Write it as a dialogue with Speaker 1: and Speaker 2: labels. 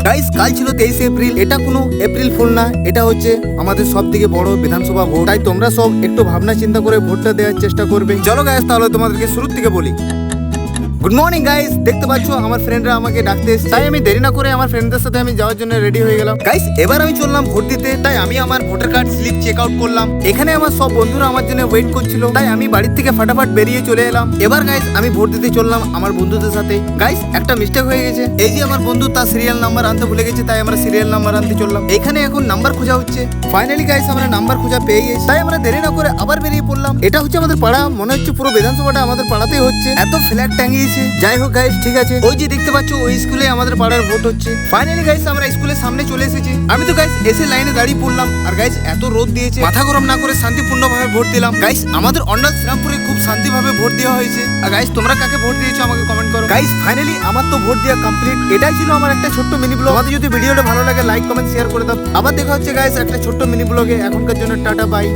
Speaker 1: Guys কাল ছিল 23 April. এটা কোনো এপ্রিল ফুল না, এটা হচ্ছে আমাদের সব থেকে বড় বিধানসভা ভোট। তাই তোমরা সব একটু ভাবনা চিন্তা করে ভোটটা দেওয়ার চেষ্টা করবে। চলো গাইস তাহলে তোমাদেরকে শুরু থেকে বলি। গুড মর্নিং গাইস, দেখতে পাচ্ছ আমার ফ্রেন্ডরা আমাকে ডাকতে এসেছে, তাই আমি দেরি না করে আমার ফ্রেন্ডদের সাথে আমি যাওয়ার জন্য রেডি হয়ে গেলাম। গাইস এবার আমি চললাম ভোট দিতে, তাই আমি আমার voter card slip check out করলাম। এখানে আমার সব বন্ধুরা আমার জন্য ওয়েট করছিল, তাই আমি বাড়ির থেকে ফাটাফাট বেরিয়ে চলে এলাম। এবার গাইস আমি ভোট দিতে চললাম আমার বন্ধুদের সাথে। গাইস একটা মিস্টেক হয়ে গেছে, এই যে আমার বন্ধু তার সিরিয়াল নাম্বার আনতে ভুলে গেছে, তাই আমরা সিরিয়াল নাম্বার আনতে চললাম। এখানে এখন নাম্বার খোঁজা হচ্ছে। ফাইনালি গাইস আমরা নাম্বার খোঁজা পেয়ে গেছি, তাই আমরা দেরি না করে আবার বেরিয়ে পড়লাম। এটা হচ্ছে আমাদের পাড়া, মনে হচ্ছে পুরো বিধানসভাটা আমাদের পাড়াতেই হচ্ছে, এত ফ্ল্যাগ টাঙিয়েছে। যাই হোক গাইস ঠিক আছে, ওই যে দেখতে পাচ্ছ ওই স্কুলে আমাদের পাড়ার ভোট হচ্ছে। ফাইনালি গাইস আমরা স্কুলের সামনে চলে এসেছি। আমি তো গাইস এসে লাইনে দাঁড়িয়ে পড়লাম, আর গাইস এত রোদ দিয়েছে, মাথা গরম না করে শান্তিপূর্ণভাবে ভোট দিলাম। গাইস আমাদের অন্ডাল শ্রীরামপুরে খুব শান্তিভাবে ভোট দেওয়া হয়েছে। আর গাইস তোমরা কাকে ভোট দিয়েছো আমাকে কমেন্ট করো। গাইস ফাইনালি আমার তো ভোট দেওয়া কমপ্লিট। এটাই ছিল আমার একটা ছোট্ট মিনি ব্লগ। আমাদের যদি ভিডিওটা ভালো লাগে লাইক কমেন্ট শেয়ার করে দাও। আবার দেখা হচ্ছে গাইস একটা ছোট্ট মিনি ব্লগে। এখনকার জন্য টাটা বাই।